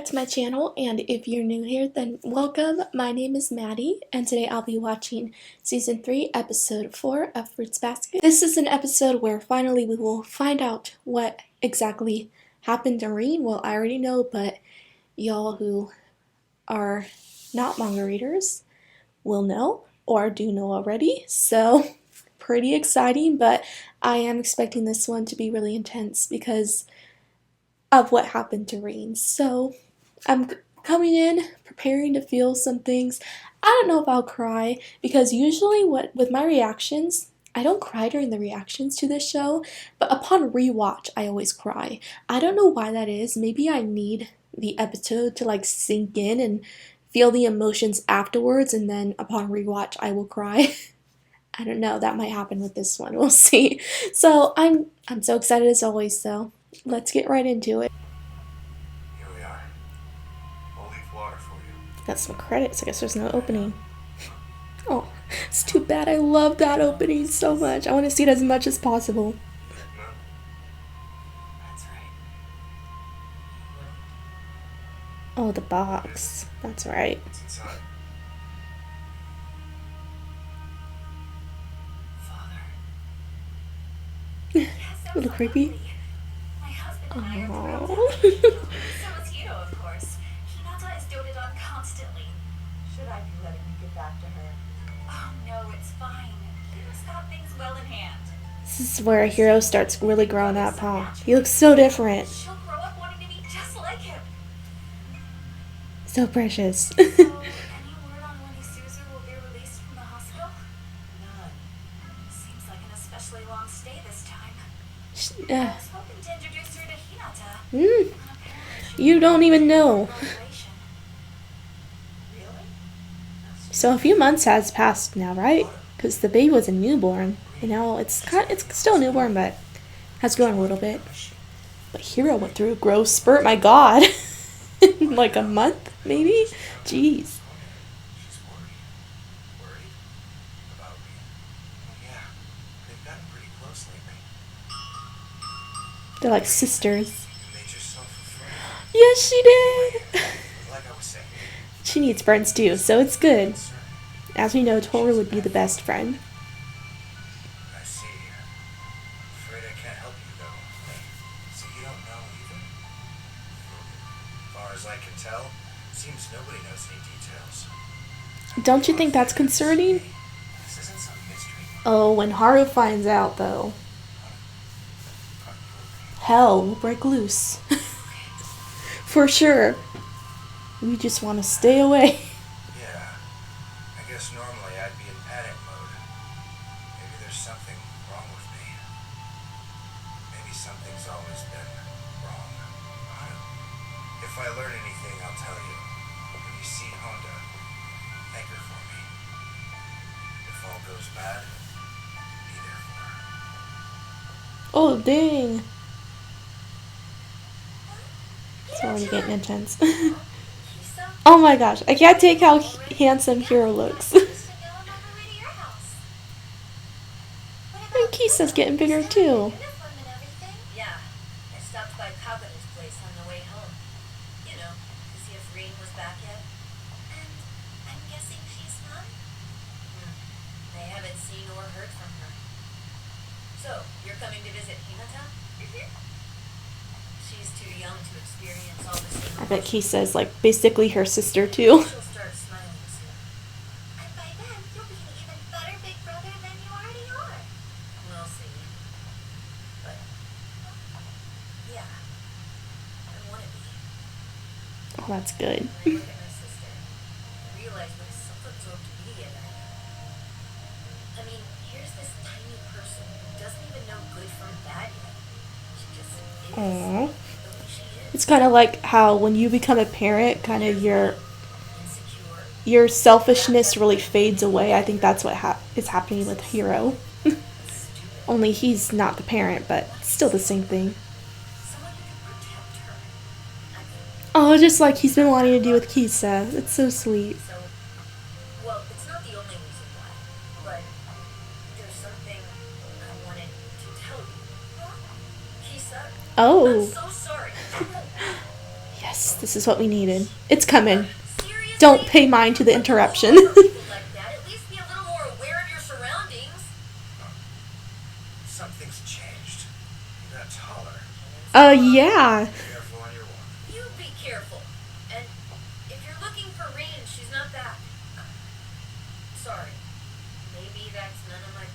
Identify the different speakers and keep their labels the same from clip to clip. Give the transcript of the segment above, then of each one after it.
Speaker 1: back to my channel, and if you're new here, then welcome. My name is Maddie, and today I'll be watching Season 3, Episode 4 of Fruits Basket. This is an episode where finally we will find out what exactly happened to RIN'S. Well, I already know, but y'all who are not manga readers will know, or do know already, so pretty exciting, but I am expecting this one to be really intense because of what happened to RIN'S. So I'm coming in preparing to feel some things. I don't know if I'll cry because usually with my reactions, I don't cry during the reactions to this show, but upon rewatch I always cry. I don't know why that is. Maybe I need the episode to like sink in and feel the emotions afterwards, and then upon rewatch I will cry. I don't know, that might happen with this one. We'll see. So I'm so excited as always, so let's get right into it.
Speaker 2: Here we are. I'll leave water for you.
Speaker 1: Got some credits. I guess there's no opening. Oh, it's too bad. I love that opening so much. I want to see it as much as possible.
Speaker 2: No? That's right.
Speaker 1: Oh, the box. That's right.
Speaker 2: What's inside?
Speaker 1: A little creepy.
Speaker 3: My husband and I are thrilled to
Speaker 1: Aww.
Speaker 3: have you. So is Hiro, of course. Hinata is doted on constantly.
Speaker 4: Should I be letting you get back to her?
Speaker 3: Oh no, it's fine. Hiro's got things well in hand.
Speaker 1: This is where Hiro starts really growing up, huh? He looks so different.
Speaker 3: She'll grow up wanting to be just like him.
Speaker 1: So precious.
Speaker 3: So, any word on when 𝑖𝑠uzu will be released from the hospital?
Speaker 4: None.
Speaker 3: Seems like an especially long stay this time. I was hoping to introduce her to Hinata.
Speaker 1: Mm,
Speaker 3: Apparently she
Speaker 1: you don't even know.
Speaker 3: evaluation.
Speaker 4: Really?
Speaker 1: So a few months has passed now, right? Because the baby was a newborn. You know, it's still a newborn, but has grown a little bit. But Hiro went through a growth spurt. My God, in like a month, maybe. Jeez.
Speaker 2: She's worried. Worried? About me? Oh, yeah. They've gotten pretty close lately.
Speaker 1: They're like sisters.
Speaker 2: You made yourself a friend.
Speaker 1: Yes, she did.
Speaker 2: Like I was saying.
Speaker 1: She needs friends too, so it's good.
Speaker 2: Concern.
Speaker 1: As we know, 𝑡𝑜𝑟𝑢 would be the best friend.
Speaker 2: I see. Afraid I can't help you, though. So you don't know either? As far as I can tell, seems nobody knows any details.
Speaker 1: Don't you think that's concerning?
Speaker 2: This isn't some mystery.
Speaker 1: Oh, when Haru finds out, though, hell will break loose. For sure. We just want to stay away.
Speaker 2: Yeah. I guess normally I'd be in panic mode. Maybe there's something wrong with me. Maybe something's always been wrong. I don't know. If I learn anything, I'll tell you. When you see Honda, thank her for me. If all goes bad, be there for her.
Speaker 1: Oh, dang. It's already getting intense. Oh my gosh, I can't take how handsome Hiro looks. And Kisa's getting bigger too.
Speaker 3: Yeah, I stopped by Kabuto's place on the way home. You know, to see if RIN'S was back yet. And I'm guessing she's fine? They haven't seen or heard from her. So, you're coming to visit Hinata? She's too young to experience all the same.
Speaker 1: I bet Kisa is like basically her sister too.
Speaker 3: She'll start smiling soon. And by then, you'll be an even better big brother than you already are. We'll see. But, yeah, I want to be.
Speaker 1: Oh, that's good.
Speaker 3: When I look at my sister, I realize what a self-absorbed idiot I am. I mean, here's this tiny person who doesn't even know good from bad yet. She just is.
Speaker 1: Aww.
Speaker 3: The way she is.
Speaker 1: It's kind of like how when you become a parent, kind of
Speaker 3: Insecure.
Speaker 1: your selfishness really fades away. I think that's what is happening with Hiro. Only he's not the parent, but still the same thing.
Speaker 3: Someone who can protect her.
Speaker 1: Oh, just like he's been wanting to do with Kisa. It's so sweet.
Speaker 3: So, well, it's not the only reason why, but there's something I wanted to tell you. Kisa,
Speaker 1: Oh.
Speaker 3: I'm so sorry.
Speaker 1: Yes. this is what we needed. It's coming.
Speaker 3: Seriously?
Speaker 1: Don't pay mind to the interruption.
Speaker 3: Like that. At least be a little more aware of your surroundings.
Speaker 2: Something's changed. You got taller.
Speaker 1: Yeah.
Speaker 2: Careful on your walk.
Speaker 3: You be careful. And if you're looking for Rain, she's not back. Sorry. Maybe that's none of my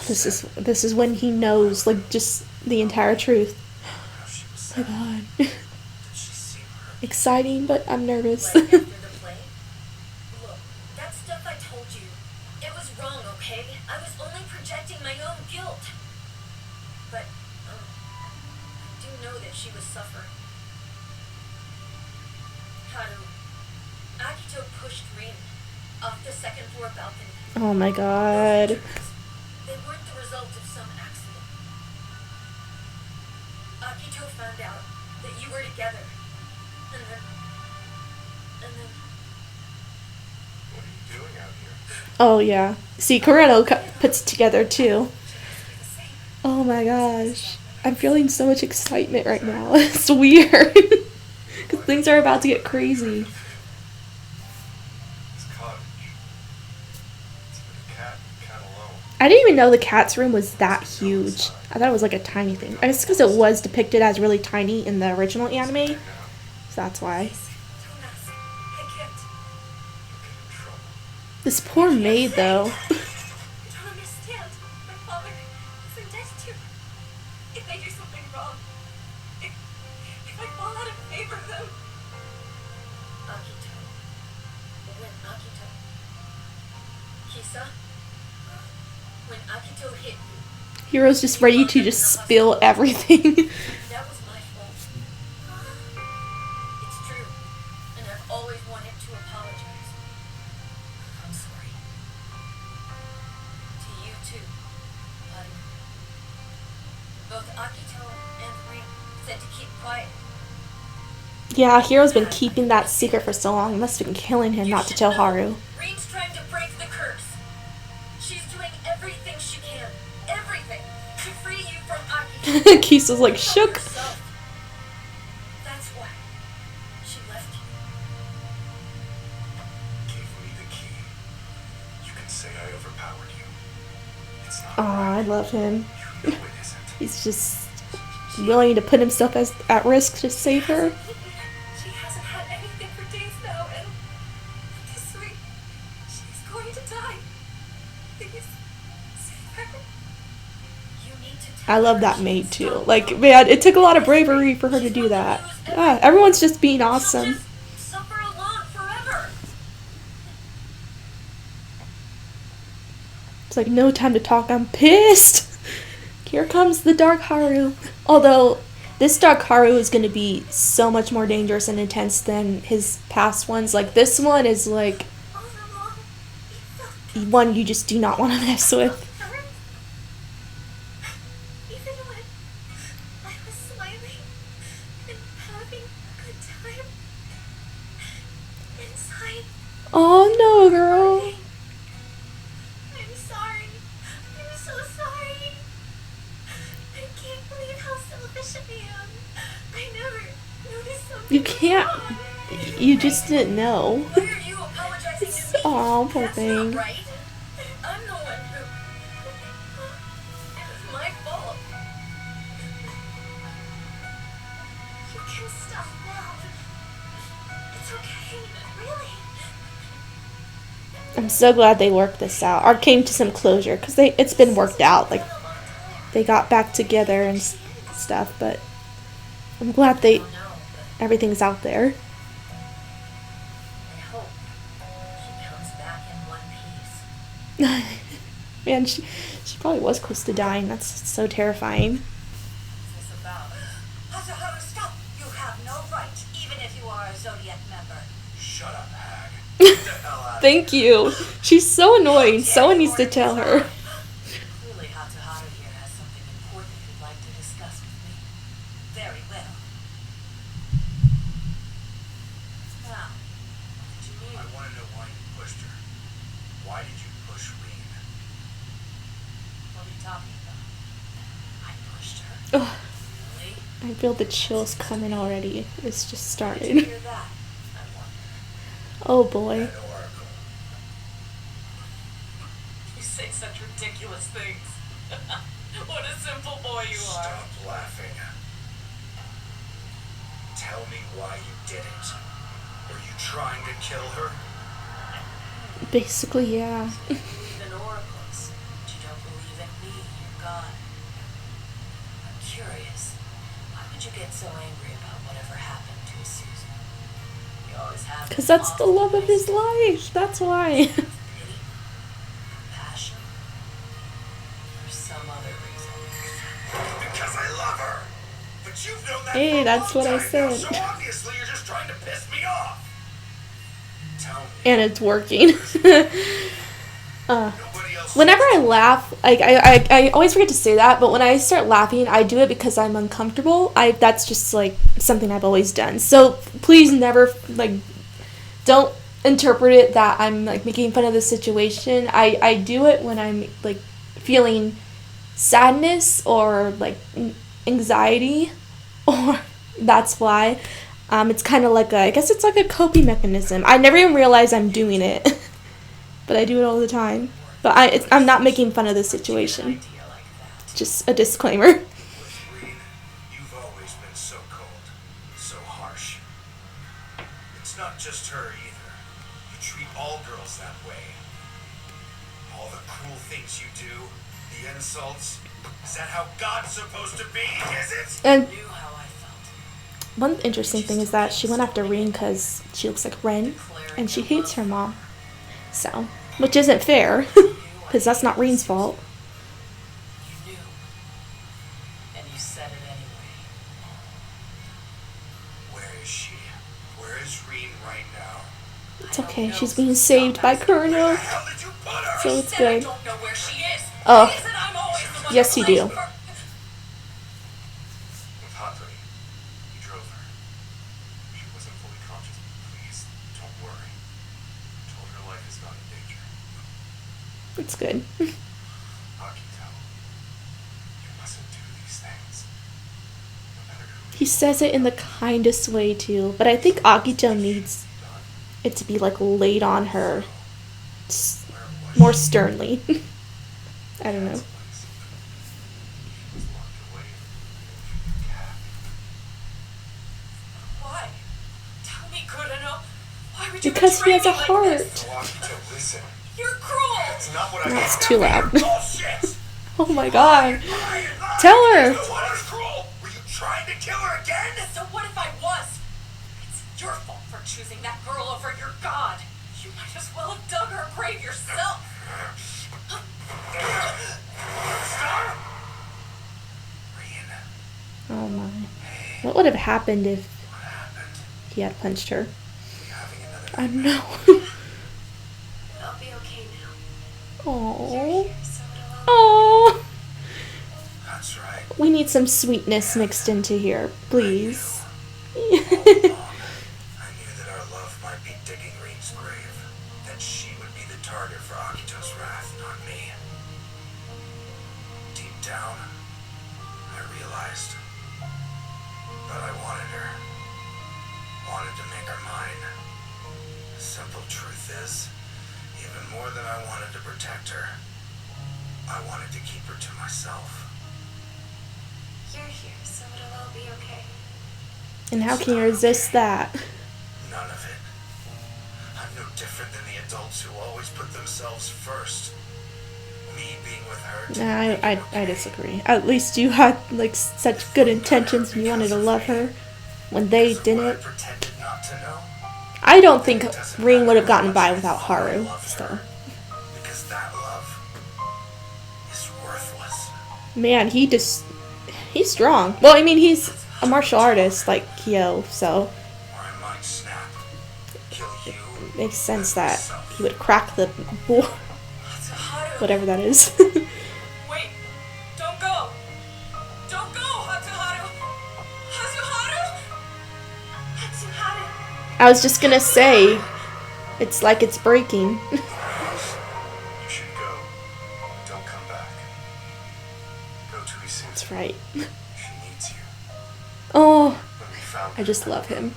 Speaker 3: business.
Speaker 1: This is when he knows, like, just the entire truth.
Speaker 2: How she was
Speaker 1: Oh
Speaker 2: sad.
Speaker 1: my god.
Speaker 2: Did she seem hurt?
Speaker 1: Exciting, but I'm nervous.
Speaker 3: Like after the play? Look, that stuff I told you, it was wrong, okay? I was only projecting my own guilt. But, I do know that she was suffering. Haru, Akito pushed Rin off the second floor balcony.
Speaker 1: Oh my god.
Speaker 3: They weren't the result of some accident. Akito found out that you were together. And then...
Speaker 2: What are you doing out here?
Speaker 1: Oh yeah. See, Corretto puts it together too. Oh my gosh. I'm feeling so much excitement right now. It's weird. Because things are about to get crazy.
Speaker 2: This cottage. It's for the cat. Cat alone.
Speaker 1: I didn't even know the cat's room was that huge. I thought it was like a tiny thing. I guess because it was depicted as really tiny in the original anime. So that's why.
Speaker 3: Don't ask. I can't.
Speaker 2: You'll get in trouble.
Speaker 1: This poor maid though.
Speaker 3: You don't understand. My father is in debt to you. If I do something wrong, if I fall out of favor with him. Akito. When Akito. Kisa? When Akito hit you,
Speaker 1: Hiro's just ready to just spill everything.
Speaker 3: that was my fault. It's true. And I've always wanted to apologize. I'm sorry. To you too, buddy. Both Akito and Rin said to keep quiet.
Speaker 1: Yeah, Hiro's been keeping that secret for so long. It must have been killing him not to tell Haru.
Speaker 3: Rin's trying to break the curse. She's doing everything she can. Everything. To free you from Akito.
Speaker 1: Kisa's like shook.
Speaker 3: Herself. That's why she left you.
Speaker 2: Gave me the key. You can say I overpowered you. It's not
Speaker 1: Aw, I love him.
Speaker 2: You know it isn't.
Speaker 1: He's just willing to put himself at risk to save her.
Speaker 3: She hasn't had anything for days now, and this week she's going to die. Please save her. You need to tell
Speaker 1: I love
Speaker 3: her
Speaker 1: that
Speaker 3: she's
Speaker 1: maid too.
Speaker 3: not
Speaker 1: Like, man, it took a lot of bravery for her to do that. Yeah, everyone's just being
Speaker 3: She'll
Speaker 1: awesome.
Speaker 3: just suffer alone forever.
Speaker 1: It's like no time to talk. I'm pissed. Here comes the Dark Haru. Although this Dark Haru is going to be so much more dangerous and intense than his past ones. Like this one is like
Speaker 3: All along, you felt
Speaker 1: one you just do not want to mess with.
Speaker 3: hurt. Even when I was smiling and having a good time, inside,
Speaker 1: Oh no, girl.
Speaker 3: I'm sorry. I'm so sorry. I can't believe how selfish I am. I never noticed something.
Speaker 1: You can't.
Speaker 3: wrong.
Speaker 1: You just didn't know.
Speaker 3: Why are you apologizing to me?
Speaker 1: Aw, poor
Speaker 3: That's
Speaker 1: thing.
Speaker 3: not right. I'm the one who... It was my fault. You can stop now. It's okay. Really.
Speaker 1: I'm so glad they worked this out or came to some closure because it's been worked out. Like they got back together and stuff, but I'm glad
Speaker 3: I don't know, but
Speaker 1: everything's out there.
Speaker 3: I hope she comes back in one piece.
Speaker 1: Man, she probably was close to dying. That's so terrifying.
Speaker 3: What's this about?
Speaker 4: Haru, stop! You have no right, even if you are a Zodiac member.
Speaker 2: Shut up, hag. Get the hell out of
Speaker 1: Thank you. She's so annoying. Someone needs to tell her.
Speaker 4: Clearly, Haru here has something important he'd like to discuss with me. Very well. Now, what did you mean?
Speaker 2: I want to know why you pushed her. Why did you push Rin?
Speaker 4: What are you talking about? I pushed her.
Speaker 1: Ugh,
Speaker 4: Really?
Speaker 1: I feel the chills coming already. It's just
Speaker 4: How did you
Speaker 1: started.
Speaker 4: hear that? I wonder.
Speaker 1: Oh boy.
Speaker 2: That oracle.
Speaker 4: You say such ridiculous things. What a simple boy you are.
Speaker 2: Stop laughing. Tell me why you did it. Were you trying to kill her?
Speaker 1: Basically, yeah.
Speaker 4: You believe in oracles, but you don't believe in me, your god. I'm curious. Why would you get so angry about whatever happened to Susan? You always have.
Speaker 1: Because that's the love of his life. That's why.
Speaker 4: Pity? Compassion? Or some other reason?
Speaker 2: Because I love her. But you've known that
Speaker 1: Hey,
Speaker 2: for a
Speaker 1: that's
Speaker 2: long
Speaker 1: what I
Speaker 2: time now,
Speaker 1: said.
Speaker 2: so obviously you're just trying to piss me off. Tell me.
Speaker 1: And it's working.
Speaker 2: Nobody else.
Speaker 1: Whenever I laugh, like I always forget to say that, but when I start laughing, I do it because I'm uncomfortable. That's just like something I've always done. So please never like don't interpret it that I'm like making fun of the situation. I do it when I'm like feeling sadness or like anxiety, or that's why. It's kind of like I guess it's like a coping mechanism. I never even realize I'm doing it, but I do it all the time. But I'm not making fun of the situation.
Speaker 4: Idea like that.
Speaker 1: Just a disclaimer.
Speaker 2: With Reed, you've always been so cold, so harsh. It's not just her either. You treat all girls that way. All the cruel things you do, the insults. Is that how God's supposed to be? Is it?
Speaker 1: And
Speaker 4: Knew how I felt.
Speaker 1: one interesting thing is that she went after Rin because she looks like Ren, and she hates her mom. So, which isn't fair, because that's not Rin's fault.
Speaker 4: You knew. And you said it anyway.
Speaker 2: Where is she? Where is Reed right now?
Speaker 1: It's okay, she's being saved by
Speaker 2: Where
Speaker 1: Colonel,
Speaker 2: the hell did you put her?
Speaker 1: so it's
Speaker 4: Said I
Speaker 1: good.
Speaker 4: don't know where she is.
Speaker 1: Oh.
Speaker 4: Reason I'm always the one
Speaker 1: Yes,
Speaker 4: to
Speaker 1: you
Speaker 4: blame
Speaker 1: do.
Speaker 4: for-
Speaker 2: With Hattori. He drove her. She wasn't fully conscious. Please, don't worry. I told her life is not in danger.
Speaker 1: It's good.
Speaker 2: Akito, you mustn't do these things. No matter who
Speaker 1: He says it in the kindest way too, but I think Akito needs it to be like laid on her more sternly. I don't know.
Speaker 4: Why? Tell me, Kurano. Why would you
Speaker 1: Because he
Speaker 4: betray
Speaker 1: has a
Speaker 4: me like this?
Speaker 1: heart.
Speaker 2: Akito, listen.
Speaker 4: You're cruel.
Speaker 2: That's not what I
Speaker 1: That's
Speaker 2: meant.
Speaker 1: too loud.
Speaker 2: Bullshit!
Speaker 1: Oh my god.
Speaker 2: Lying.
Speaker 1: Tell her.
Speaker 2: What is cruel? Were you trying to kill her again?
Speaker 4: So what if I was? It's your fault for choosing that girl over your god. You might as well have dug her grave yourself.
Speaker 2: Stop! Rian,
Speaker 1: Oh my. What would have happened if
Speaker 2: what happened?
Speaker 1: he had punched her?
Speaker 2: We having another
Speaker 1: I don't know.
Speaker 3: I'll be okay now.
Speaker 1: Aww.
Speaker 3: So it'll all
Speaker 1: Aww.
Speaker 2: That's right.
Speaker 1: We need some sweetness mixed into here, please.
Speaker 2: All along, I knew that our love might be digging Rin's grave. That she would be the target for Akito's wrath, not me. Deep down, I realized. But I wanted her. Wanted to make her mine. The simple truth is, even more than I wanted to protect her, I wanted to keep her to myself.
Speaker 3: You're here, so it'll all be okay.
Speaker 1: And how can you resist that?
Speaker 2: None of it. I'm no different than the adults who always put themselves first. Me being with her.
Speaker 1: Nah, I disagree. At least you had like such good intentions and you wanted to love her when they
Speaker 2: Because of what I
Speaker 1: didn't.
Speaker 2: pretended not to know.
Speaker 1: I don't think Ring would have gotten by without Haru. So,
Speaker 2: Because that love is worthless.
Speaker 1: man, he's strong. Well, I mean, he's a martial artist like Kyo, so
Speaker 2: Or I might snap. Kill you.
Speaker 1: it makes sense that he would crack the board,
Speaker 4: Hatsuharu.
Speaker 1: whatever that is.
Speaker 4: Wait. Don't go. Don't go, Hatsuharu. Hatsuharu.
Speaker 3: Hatsuharu.
Speaker 1: I was just gonna say, it's like it's breaking.
Speaker 2: You should go. Don't come back. Go to Isuzu.
Speaker 1: That's right.
Speaker 2: She needs you.
Speaker 1: I just love him.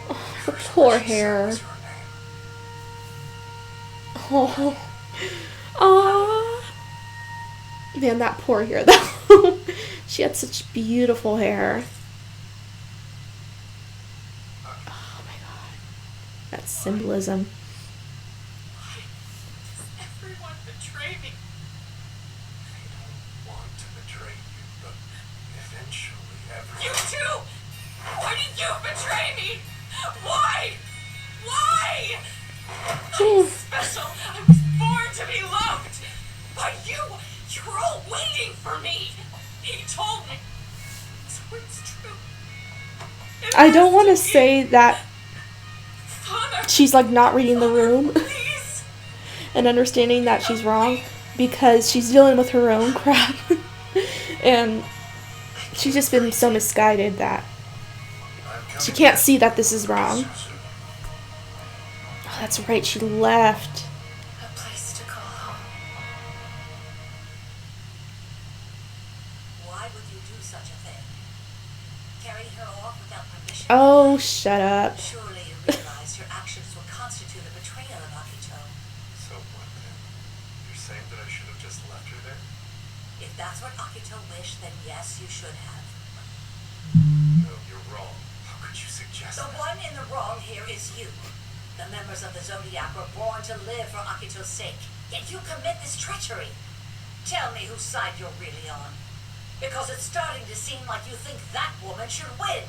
Speaker 1: Oh, her poor hair. Oh. Aww. Man, that poor hair though. She had such beautiful hair. Oh my god. That symbolism.
Speaker 4: Why does everyone betray me?
Speaker 2: They don't want to betray you, but eventually everyone...
Speaker 4: You too! Why did you betray me? Why? Why? I'm special. I was born to be loved. But you were all waiting for me. He told me. So it's true.
Speaker 1: I don't want to say that
Speaker 4: Father,
Speaker 1: she's like not reading the room
Speaker 4: please.
Speaker 1: and understanding that she's wrong, because she's dealing with her own crap. And she's just been so misguided that she can't see that this is wrong. Oh, that's right, she left.
Speaker 4: A place to call home.
Speaker 3: Why would you do such a thing? Carry her off without permission?
Speaker 1: Oh, shut up.
Speaker 3: Surely you realize your actions will constitute a betrayal of Akito.
Speaker 2: So what then? You're saying that I should have just left her there?
Speaker 3: If that's what Akito wished, then yes, you should have.
Speaker 2: No, you're wrong. How could you suggest
Speaker 3: The
Speaker 2: that?
Speaker 3: one in the wrong here is you. The members of the Zodiac were born to live for Akito's sake, yet you commit this treachery. Tell me whose side you're really on. Because it's starting to seem like you think that woman should win.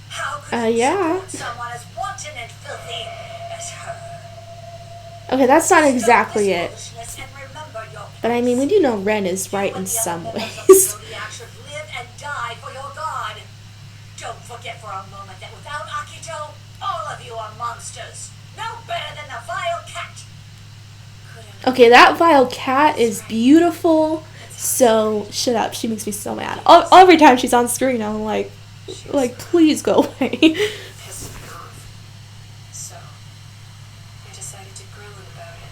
Speaker 3: How could you
Speaker 1: yeah.
Speaker 3: support someone as wanton and filthy as her?
Speaker 1: Okay, that's not
Speaker 3: Stop
Speaker 1: exactly
Speaker 3: this
Speaker 1: it.
Speaker 3: foolishness and remember your
Speaker 1: But I mean, we
Speaker 3: place.
Speaker 1: do know Ren is right
Speaker 3: You and
Speaker 1: in
Speaker 3: the
Speaker 1: some
Speaker 3: other members of the
Speaker 1: ways.
Speaker 3: Zodiac should live and die for your god. Don't forget for a moment that without Akito, all of you are monsters. No better than the vile cat.
Speaker 1: Okay, that vile cat is beautiful. So, shut up. She makes me so mad. Every time she's on screen, I'm like, please go away.
Speaker 4: Pissed me off. So, I decided to grill him about it.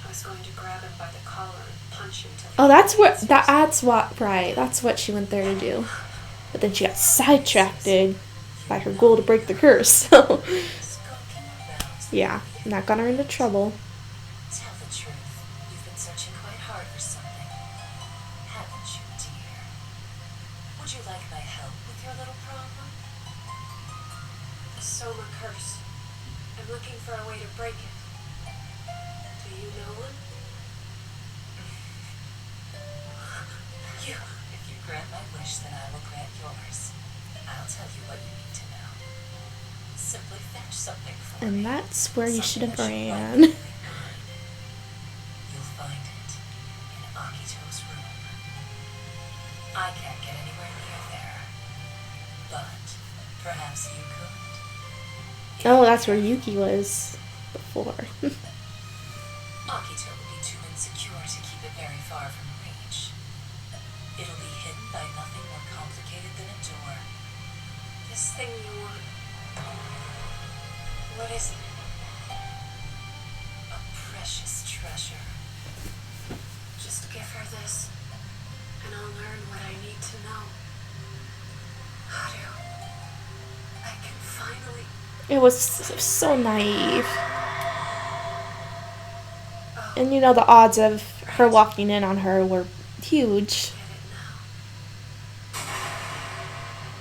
Speaker 4: I was going to grab him by the collar and punch him till he
Speaker 1: Oh, that's what,
Speaker 4: answers.
Speaker 1: right. That's what she went there to do. But then she got sidetracked by her goal to break the curse. So,
Speaker 3: Skulking around.
Speaker 1: yeah, that got her into trouble.
Speaker 3: Tell the truth. You've been searching quite hard for something. Haven't you, dear? Would you like my help with your little problem?
Speaker 4: The Soma curse. I'm looking for a way to break it. Do you know one?
Speaker 3: If you grant my wish, then I will grant yours. I'll tell you what you need to know. Simply fetch something for me.
Speaker 1: And that's where you should have
Speaker 3: Something that
Speaker 1: ran.
Speaker 3: rightfully mine. You'll find it in Akito's room. I can't get anywhere near there, but perhaps you could.
Speaker 1: Oh, that's where Yuki was before.
Speaker 3: Akito will be too insecure to keep it very far from reach. It'll be hidden by nothing more complicated than a door.
Speaker 4: This thing you want. What is it?
Speaker 3: A precious treasure.
Speaker 4: Just give her this, and I'll learn what I need to know. Haru, I can finally...
Speaker 1: It was so naive.
Speaker 4: Oh,
Speaker 1: And you know, the odds of her walking in on her were huge.
Speaker 4: get it now.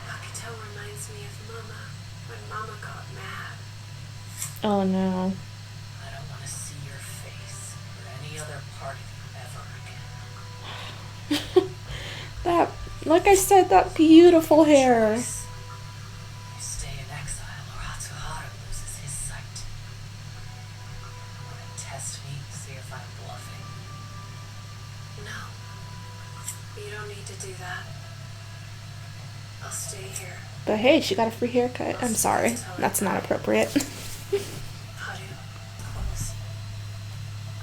Speaker 4: Akito reminds me of Mama, when Mama got mad.
Speaker 1: Oh no.
Speaker 3: I don't want to see your face or any other part of you ever again.
Speaker 1: That, like I said, that beautiful hair.
Speaker 3: You stay in exile or Hatsuharu loses his sight. Want to test me, see if I'm bluffing?
Speaker 4: No, you don't need to do that. I'll stay here.
Speaker 1: But hey, she got a free haircut. I'm sorry. That's not appropriate.
Speaker 4: Haru, close.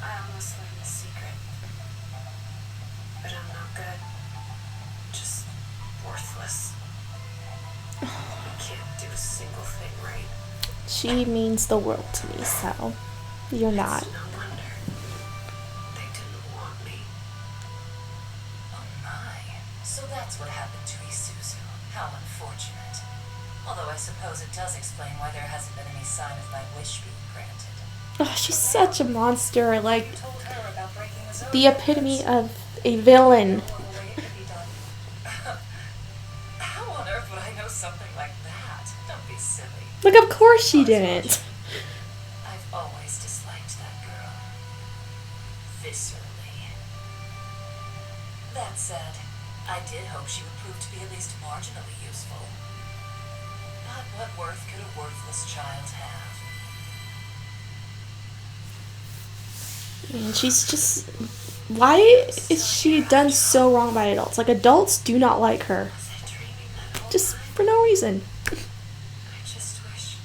Speaker 4: I almost learned the secret. But I'm not good. Just worthless. I can't do a single thing right.
Speaker 1: She means the world to me, so you're not.
Speaker 4: It's no wonder. They didn't want me.
Speaker 3: Oh my. So that's what happened to Issei.
Speaker 4: How unfortunate. Although I suppose it does explain why there hasn't been any sign of my wish being granted.
Speaker 1: Oh, she's such a monster, like
Speaker 4: You told her about breaking the
Speaker 1: the
Speaker 4: zodiac
Speaker 1: epitome
Speaker 4: curse.
Speaker 1: of a villain.
Speaker 4: Horrible way it could be done. How on earth would I know something like that? Don't be silly.
Speaker 1: Like, of course she didn't.
Speaker 4: I've always disliked that girl. Viscerally. That said, I did hope she would prove to be at least marginally useful. But what worth could a worthless child have?
Speaker 1: And she's just... Why is she done so wrong by adults? Like, adults do not like her.
Speaker 4: Was I dreaming that whole
Speaker 1: Just
Speaker 4: time?
Speaker 1: for no reason.
Speaker 4: I just wish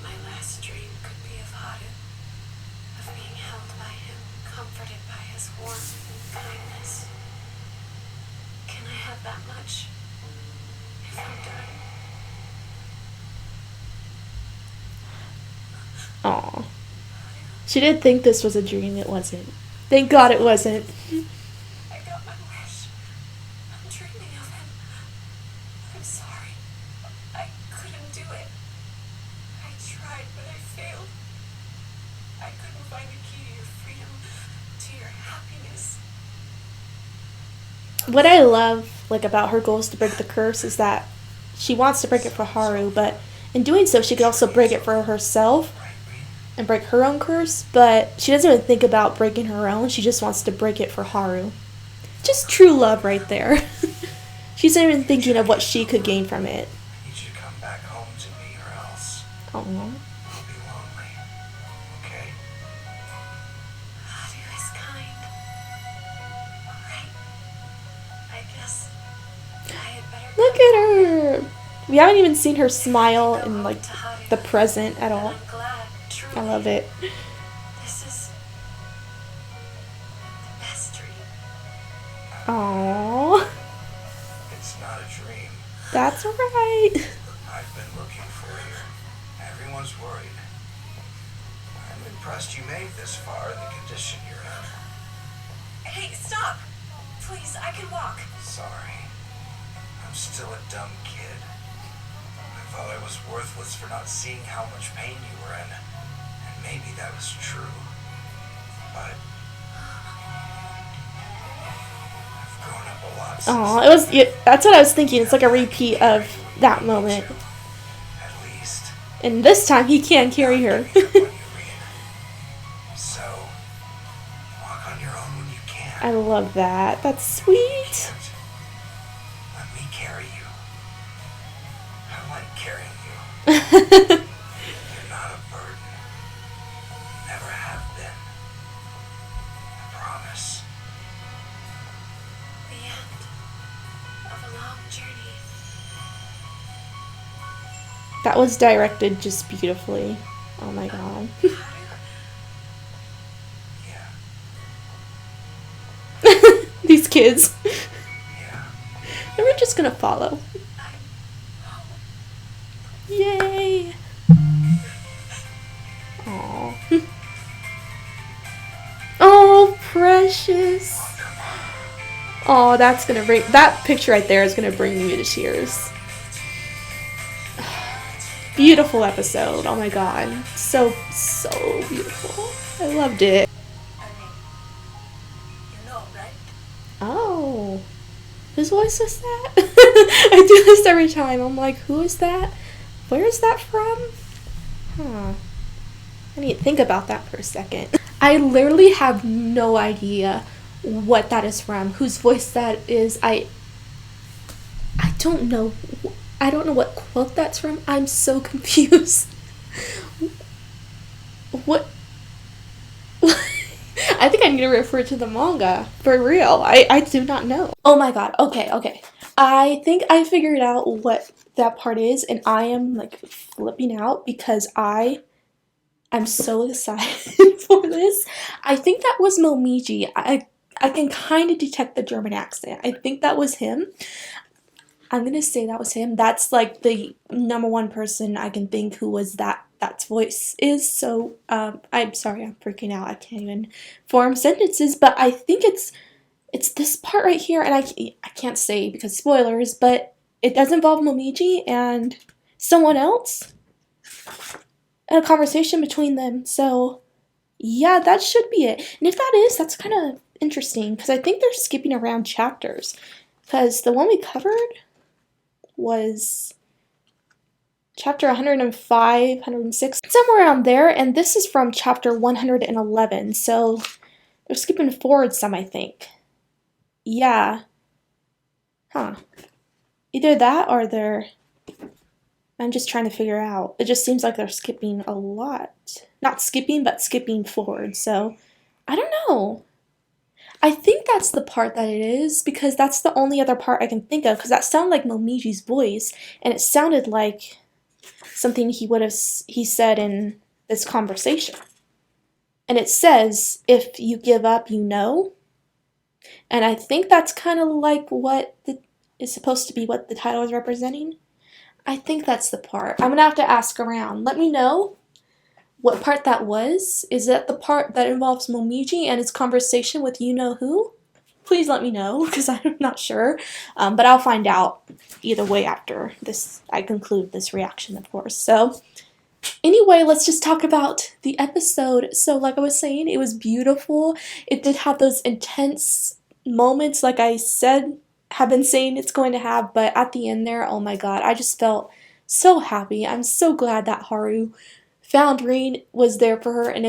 Speaker 4: my last dream could be of Haru, of being held by him, comforted by his warmth and kindness. Can I have that much if I'm dying?
Speaker 1: Aw. She did think this was a dream. It wasn't. Thank God it wasn't.
Speaker 4: I got my wish. I'm dreaming of him. I'm sorry. I couldn't do it. I tried, but I failed. I couldn't find the key to your freedom, to your happiness.
Speaker 1: What I love, like, about her goals to break the curse is that she wants to break it for Haru, but in doing so, she could also break it for herself and break her own curse, but she doesn't even think about breaking her own. She just wants to break it for Haru. Just true love right there. She's not even thinking of what she could gain from it.
Speaker 2: I need you to come back home to me or else
Speaker 1: Aww.
Speaker 2: I'll be lonely. Okay?
Speaker 4: Haru is kind. Alright. I guess I had better
Speaker 1: Look
Speaker 4: go.
Speaker 1: at her! We haven't even seen her smile
Speaker 4: Go
Speaker 1: in,
Speaker 4: home
Speaker 1: like,
Speaker 4: to Haru.
Speaker 1: the present at all.
Speaker 4: I'm glad, truly.
Speaker 1: I love it.
Speaker 4: This is the best dream.
Speaker 1: Aww.
Speaker 2: It's not a dream.
Speaker 1: That's right.
Speaker 2: I've been looking for you. Everyone's worried. I'm impressed you made this far in the condition you're in.
Speaker 4: Hey, stop! Please, I can walk.
Speaker 2: Sorry. I'm still a dumb kid. I thought I was worthless for not seeing how much pain you were in. And maybe that was true. But I've grown up a lot since
Speaker 1: Aw, it was. That's what I was thinking. It's like a repeat of that moment.
Speaker 2: At least.
Speaker 1: And this time he can't carry her.
Speaker 2: So, walk on your own when you can.
Speaker 1: I love that. That's sweet.
Speaker 2: Let me carry you. I like carrying you. You're not a burden. Never have been. I promise.
Speaker 4: The end of a long journey.
Speaker 1: That was directed just beautifully. Oh my god.
Speaker 4: Haru?
Speaker 2: Yeah.
Speaker 1: These kids.
Speaker 2: Yeah.
Speaker 1: And we're just gonna follow.
Speaker 4: I'm home.
Speaker 1: Yay. Aw. Oh, precious. Oh, that's gonna bring, that picture right there is gonna bring me to tears. Beautiful episode. Oh my god. So beautiful. I loved it.
Speaker 4: I mean, you know, right?
Speaker 1: Oh. Whose voice is that? I do this every time. I'm like, who is that? Where is that from? Huh. I need to think about that for a second. I literally have no idea what that is from, whose voice that is. I don't know. I don't know what quote that's from. I'm so confused. What? I think I need to refer to the manga. For real. I do not know. Oh my god. Okay. I think I figured out what that part is, and I am like flipping out because I'm so excited for this. I think that was Momiji. I can kind of detect the German accent. I think that was him. I'm gonna say that was him. That's like the number one person I can think who was that's voice is. So I'm sorry, I'm freaking out. I can't even form sentences, but I think it's this part right here, and I can't say because spoilers, but it does involve Momiji and someone else, and a conversation between them. So yeah, that should be it. And if that is, that's kind of interesting because I think they're skipping around chapters, because the one we covered was chapter 105, 106, somewhere around there, and this is from chapter 111, so they're skipping forward some, I think. Yeah. Huh. Either that or I'm just trying to figure out. It just seems like they're skipping a lot. Not skipping, but skipping forward, so I don't know. I think that's the part that it is, because that's the only other part I can think of, because that sounded like Momiji's voice, and it sounded like something he said in this conversation. And it says, if you give up, you know. And I think that's kind of like what is supposed to be what the title is representing. I think that's the part. I'm gonna have to ask around. Let me know what part that was. Is that the part that involves Momiji and his conversation with you-know-who? Please let me know, because I'm not sure. But I'll find out either way after I conclude this reaction, of course. So anyway, let's just talk about the episode. So like I was saying, it was beautiful. It did have those intense moments, like I said, have been saying it's going to have, but at the end there, oh my god, I just felt so happy. I'm so glad that Haru found Rin, was there for her, and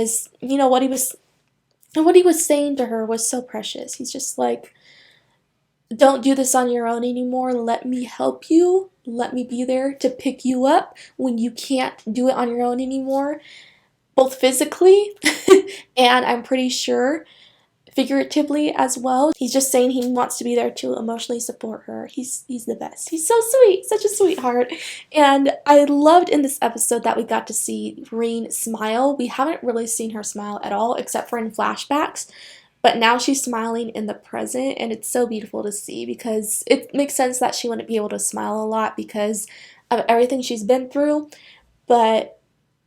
Speaker 1: what he was saying to her was so precious. He's just like, don't do this on your own anymore. Let me help you. Let me be there to pick you up when you can't do it on your own anymore, both physically and I'm pretty sure figuratively as well. He's just saying he wants to be there to emotionally support her. He's the best. He's so sweet, such a sweetheart. And I loved in this episode that we got to see Rin smile. We haven't really seen her smile at all, except for in flashbacks. But now she's smiling in the present, and it's so beautiful to see, because it makes sense that she wouldn't be able to smile a lot because of everything she's been through. But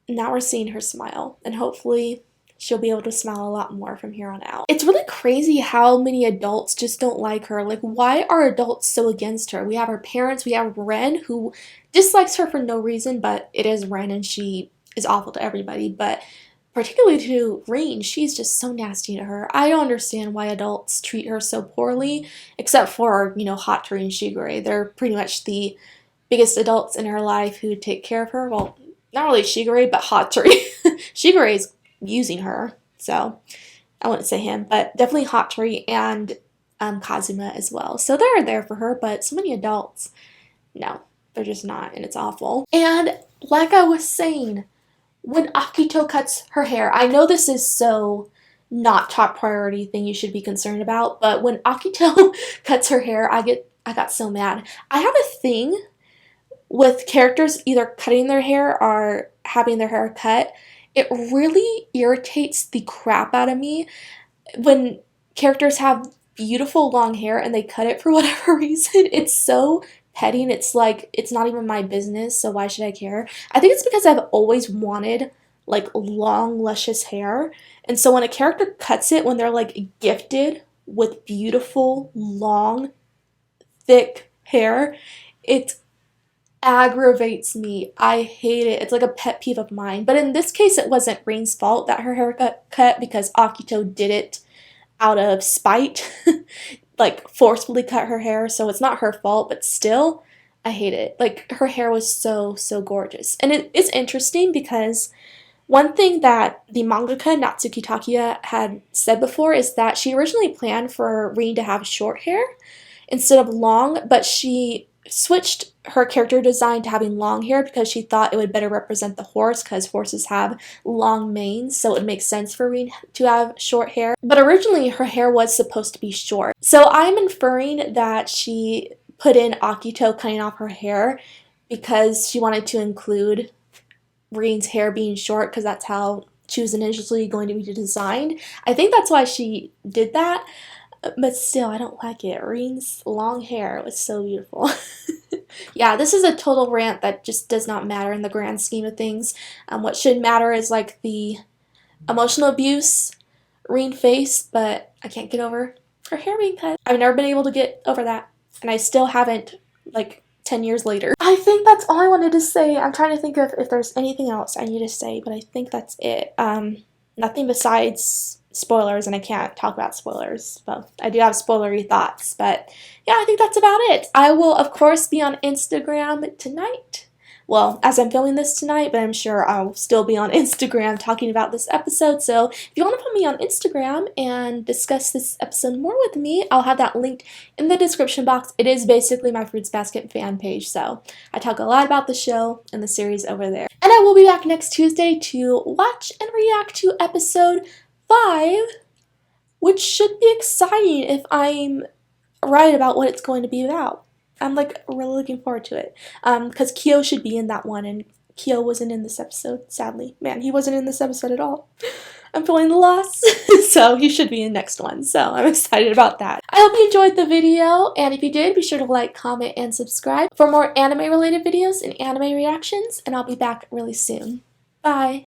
Speaker 1: now we're seeing her smile, and hopefully she'll be able to smile a lot more from here on out. It's really crazy how many adults just don't like her. Like, why are adults so against her? We have her parents, we have Ren, who dislikes her for no reason, but it is Ren and she is awful to everybody. But particularly to Rin, she's just so nasty to her. I don't understand why adults treat her so poorly, except for, Hatori and Shigure. They're pretty much the biggest adults in her life who take care of her. Well, not really Shigure, but Hatori. Shigure is using her, so I wouldn't say him, but definitely Hatori and Kazuma as well. So they're there for her, but so many adults, no, they're just not, and it's awful. And like I was saying, when Akito cuts her hair, I know this is so not top priority thing you should be concerned about, but when Akito cuts her hair, I got so mad. I have a thing with characters either cutting their hair or having their hair cut. It really irritates the crap out of me when characters have beautiful long hair and they cut it for whatever reason. It's so petty, and it's like, it's not even my business, so why should I care? I think it's because I've always wanted like long, luscious hair, and so when a character cuts it, when they're like gifted with beautiful, long, thick hair, it aggravates me. I hate it. It's like a pet peeve of mine. But in this case, it wasn't Rin's fault that her hair got cut, because Akito did it out of spite, like forcefully cut her hair, so it's not her fault, but still, I hate it. Like, her hair was so gorgeous. And it is interesting because one thing that the mangaka Natsuki Takiya had said before is that she originally planned for Rin to have short hair instead of long, but she switched her character design to having long hair because she thought it would better represent the horse, because horses have long manes, so it makes sense for Rin to have short hair. But originally her hair was supposed to be short. So I'm inferring that she put in Akito cutting off her hair because she wanted to include Rin's hair being short, because that's how she was initially going to be designed. I think that's why she did that. But still, I don't like it. Rin's long hair was so beautiful. Yeah, this is a total rant that just does not matter in the grand scheme of things. What should matter is like the emotional abuse Rin faced, but I can't get over her hair being cut. I've never been able to get over that, and I still haven't like 10 years later. I think that's all I wanted to say. I'm trying to think of if there's anything else I need to say, but I think that's it. Nothing besides spoilers, and I can't talk about spoilers. Well, I do have spoilery thoughts, but yeah, I think that's about it. I will, of course, be on Instagram tonight. Well, as I'm filming this tonight, but I'm sure I'll still be on Instagram talking about this episode. So if you want to put me on Instagram and discuss this episode more with me, I'll have that linked in the description box. It is basically my Fruits Basket fan page, so I talk a lot about the show and the series over there. And I will be back next Tuesday to watch and react to episode 5, which should be exciting if I'm right about what it's going to be about. I'm like really looking forward to it, because Kyo should be in that one, and Kyo wasn't in this episode, sadly. Man, he wasn't in this episode at all. I'm feeling the loss, so he should be in next one, so I'm excited about that. I hope you enjoyed the video, and if you did, be sure to like, comment, and subscribe for more anime related videos and anime reactions, and I'll be back really soon. Bye!